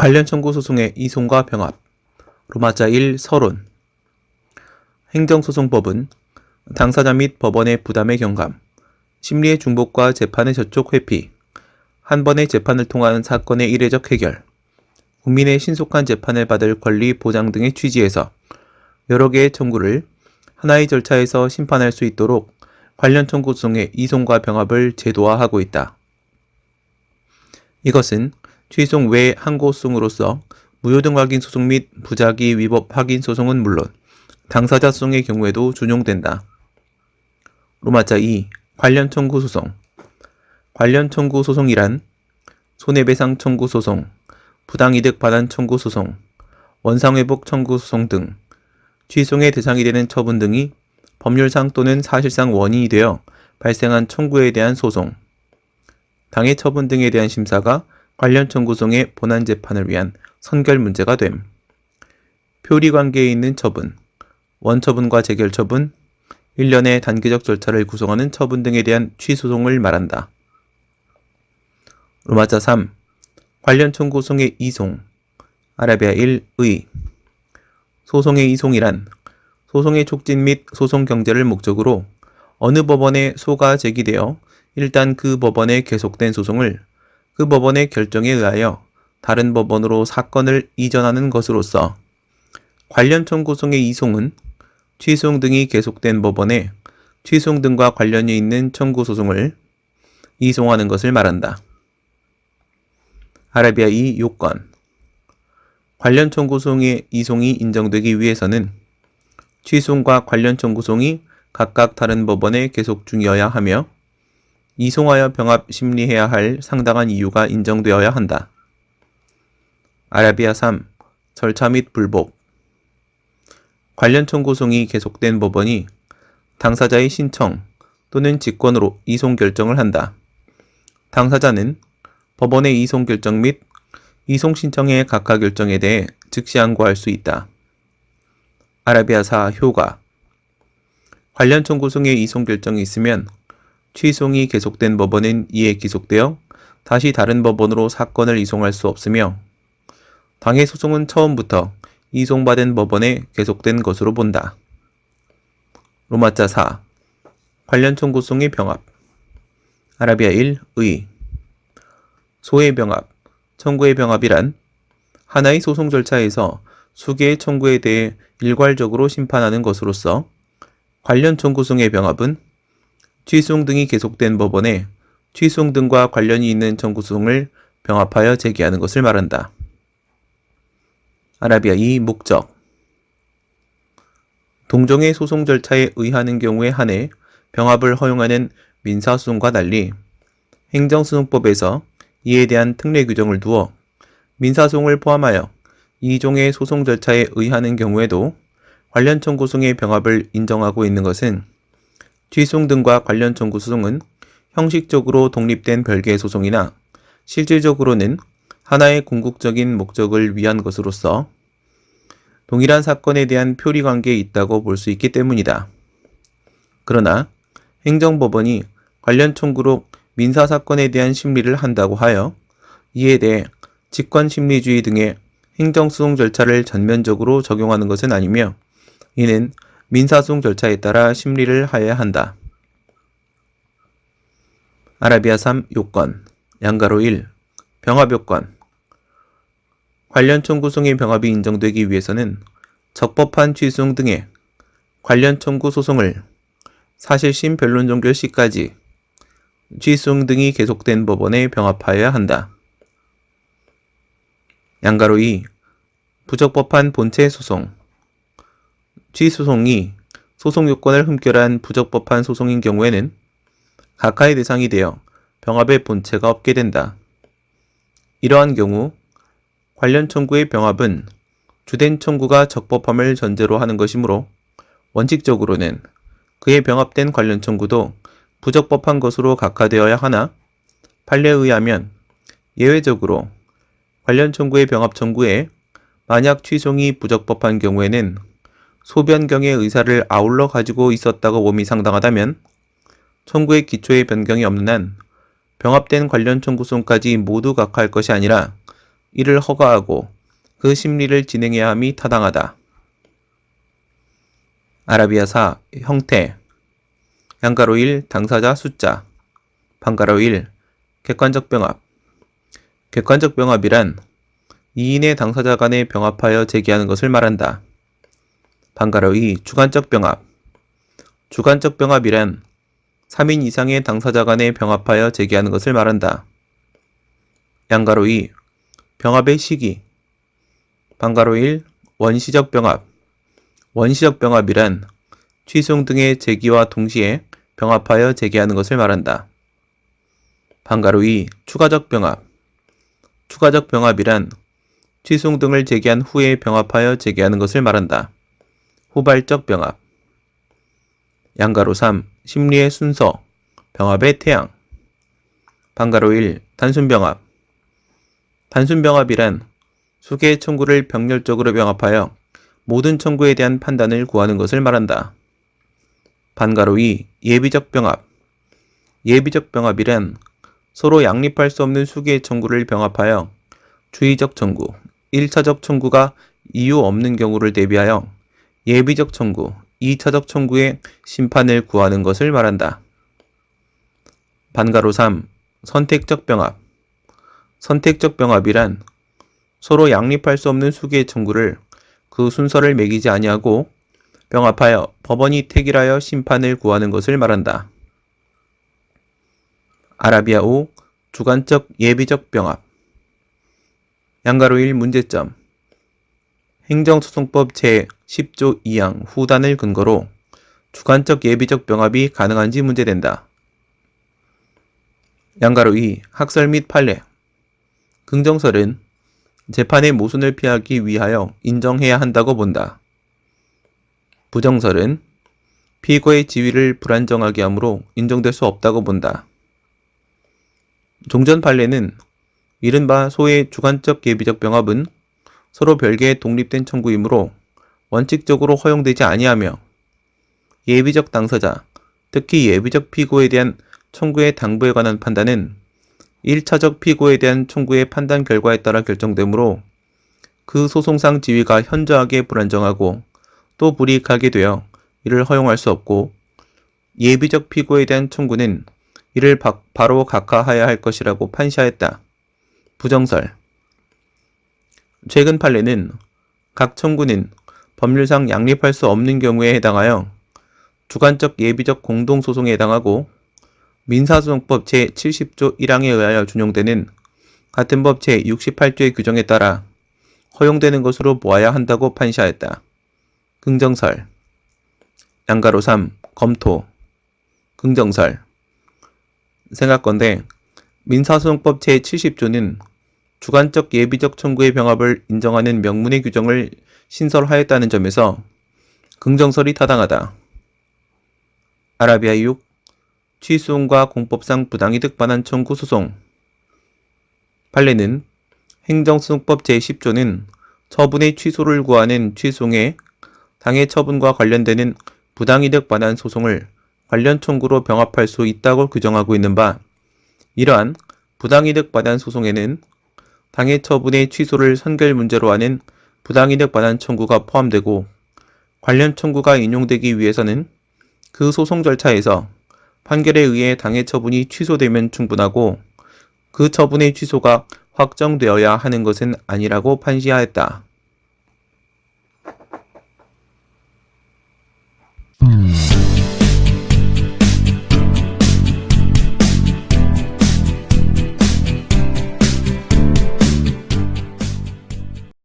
관련 청구 소송의 이송과 병합. 로마자 1 서론. 행정소송법은 당사자 및 법원의 부담의 경감, 심리의 중복과 재판의 저촉 회피, 한 번의 재판을 통한 사건의 이례적 해결, 국민의 신속한 재판을 받을 권리 보장 등의 취지에서 여러 개의 청구를 하나의 절차에서 심판할 수 있도록 관련 청구 소송의 이송과 병합을 제도화하고 있다. 이것은 취소송 외 항고소송으로서 무효등 확인 소송 및 부작위 위법 확인 소송은 물론 당사자 소송의 경우에도 준용된다. 로마자 2 관련 청구 소송. 관련 청구 소송이란 손해배상 청구 소송, 부당이득 반환 청구 소송, 원상회복 청구 소송 등 취소송의 대상이 되는 처분 등이 법률상 또는 사실상 원인이 되어 발생한 청구에 대한 소송, 당해 처분 등에 대한 심사가 관련 청구 소송의 본안 재판을 위한 선결 문제가 됨. 표리 관계에 있는 처분, 원처분과 재결처분, 1년의 단계적 절차를 구성하는 처분 등에 대한 취소송을 말한다. 로마자 3 관련 청구 소송의 이송. 아라비아 1 의. 소송의 이송이란 소송의 촉진 및 소송 경제를 목적으로 어느 법원에 소가 제기되어 일단 그 법원에 계속된 소송을 그 법원의 결정에 의하여 다른 법원으로 사건을 이전하는 것으로서 관련 청구 소송의 이송은 취소송 등이 계속된 법원에 취소송 등과 관련이 있는 청구 소송을 이송하는 것을 말한다. 아라비아 2 요건. 관련 청구 소송의 이송이 인정되기 위해서는 취소송과 관련 청구 소송이 각각 다른 법원에 계속 중이어야 하며 이송하여 병합 심리해야 할 상당한 이유가 인정되어야 한다. 아라비아 3 절차 및 불복. 관련 청구 소송이 계속된 법원이 당사자의 신청 또는 직권으로 이송 결정을 한다. 당사자는 법원의 이송 결정 및 이송 신청의 각하 결정에 대해 즉시 항고할 수 있다. 아라비아 4 효과. 관련 청구 소송의 이송 결정이 있으면 취소송이 계속된 법원은 이에 기속되어 다시 다른 법원으로 사건을 이송할 수 없으며 당해 소송은 처음부터 이송받은 법원에 계속된 것으로 본다. 로마자 4 관련 청구 소송의 병합. 아라비아 1 의. 소의 병합, 청구의 병합이란 하나의 소송 절차에서 수개의 청구에 대해 일괄적으로 심판하는 것으로서 관련 청구 소송의 병합은 취소송 등이 계속된 법원에 취소송 등과 관련이 있는 청구 소송을 병합하여 제기하는 것을 말한다. 아라비아 2 목적. 동종의 소송 절차에 의하는 경우에 한해 병합을 허용하는 민사소송과 달리 행정소송법에서 이에 대한 특례 규정을 두어 민사소송을 포함하여 이 종의 소송 절차에 의하는 경우에도 관련 청구 소송의 병합을 인정하고 있는 것은 취소송 등과 관련 청구 소송은 형식적으로 독립된 별개의 소송이나 실질적으로는 하나의 궁극적인 목적을 위한 것으로서 동일한 사건에 대한 표리 관계에 있다고 볼 수 있기 때문이다. 그러나 행정법원이 관련 청구로 민사사건에 대한 심리를 한다고 하여 이에 대해 직권심리주의 등의 행정소송 절차를 전면적으로 적용하는 것은 아니며 이는 민사소송 절차에 따라 심리를 하여야 한다. 아라비아 3 요건. 양가로 1 병합 요건. 관련 청구 소송의 병합이 인정되기 위해서는 적법한 취소송 등의 관련 청구 소송을 사실심 변론 종결 시까지 취소송 등이 계속된 법원에 병합하여야 한다. 양가로 2 부적법한 본체 소송. 취소송이 소송 요건을 흠결한 부적법한 소송인 경우에는 각하의 대상이 되어 병합의 본체가 없게 된다. 이러한 경우 관련 청구의 병합은 주된 청구가 적법함을 전제로 하는 것이므로 원칙적으로는 그에 병합된 관련 청구도 부적법한 것으로 각하되어야 하나 판례에 의하면 예외적으로 관련 청구의 병합 청구에 만약 취소송이 부적법한 경우에는 소변경의 의사를 아울러 가지고 있었다고 봄이 상당하다면 청구의 기초의 변경이 없는 한 병합된 관련 청구소송까지 모두 각하할 것이 아니라 이를 허가하고 그 심리를 진행해야 함이 타당하다. 아라비아4 형태 양가로 1 당사자 숫자 반가로 1 객관적 병합 객관적 병합이란 2인의 당사자 간에 병합하여 제기하는 것을 말한다. 반가로 2 주관적 병합 주관적 병합이란 3인 이상의 당사자 간에 병합하여 제기하는 것을 말한다. 양가로 2 병합의 시기 반가로 1 원시적 병합 원시적 병합이란 취송 등의 제기와 동시에 병합하여 제기하는 것을 말한다. 반가로 2 추가적 병합 추가적 병합이란 취송 등을 제기한 후에 병합하여 제기하는 것을 말한다. 후발적 병합 양가로 3 심리의 순서 병합의 태양 반가로 1 단순 병합 단순 병합이란 수개의 청구를 병렬적으로 병합하여 모든 청구에 대한 판단을 구하는 것을 말한다. 반가로 2 예비적 병합 예비적 병합이란 서로 양립할 수 없는 수개의 청구를 병합하여 주의적 청구, 1차적 청구가 이유 없는 경우를 대비하여 예비적 청구, 2차적 청구의 심판을 구하는 것을 말한다. 반가로 3 선택적 병합 선택적 병합이란 서로 양립할 수 없는 수개의 청구를 그 순서를 매기지 아니하고 병합하여 법원이 택일하여 심판을 구하는 것을 말한다. 아라비아 5 주관적 예비적 병합 양가로 1 문제점 행정소송법 제10조 2항 후단을 근거로 주관적 예비적 병합이 가능한지 문제된다. 양가로 2 학설 및 판례 긍정설은 재판의 모순을 피하기 위하여 인정해야 한다고 본다. 부정설은 피고의 지위를 불안정하게 하므로 인정될 수 없다고 본다. 종전 판례는 이른바 소의 주관적 예비적 병합은 서로 별개의 독립된 청구이므로 원칙적으로 허용되지 아니하며 예비적 당사자, 특히 예비적 피고에 대한 청구의 당부에 관한 판단은 1차적 피고에 대한 청구의 판단 결과에 따라 결정되므로 그 소송상 지위가 현저하게 불안정하고 또 불이익하게 되어 이를 허용할 수 없고 예비적 피고에 대한 청구는 이를 바로 각하하여야 할 것이라고 판시하였다. 부정설 최근 판례는 각 청구는 법률상 양립할 수 없는 경우에 해당하여 주관적 예비적 공동소송에 해당하고 민사소송법 제70조 1항에 의하여 준용되는 같은 법 제68조의 규정에 따라 허용되는 것으로 보아야 한다고 판시하였다. 긍정설 양가로 3 검토 긍정설 생각건대 민사소송법 제70조는 주관적 예비적 청구의 병합을 인정하는 명문의 규정을 신설하였다는 점에서 긍정설이 타당하다. 아라비아 6 취소송과 공법상 부당이득 반환 청구 소송 판례는 행정소송법 제10조는 처분의 취소를 구하는 취소송에 당해 처분과 관련되는 부당이득 반환 소송을 관련 청구로 병합할 수 있다고 규정하고 있는 바 이러한 부당이득 반환 소송에는 당해 처분의 취소를 선결 문제로 하는 부당이득 반환 청구가 포함되고 관련 청구가 인용되기 위해서는 그 소송 절차에서 판결에 의해 당해 처분이 취소되면 충분하고 그 처분의 취소가 확정되어야 하는 것은 아니라고 판시하였다.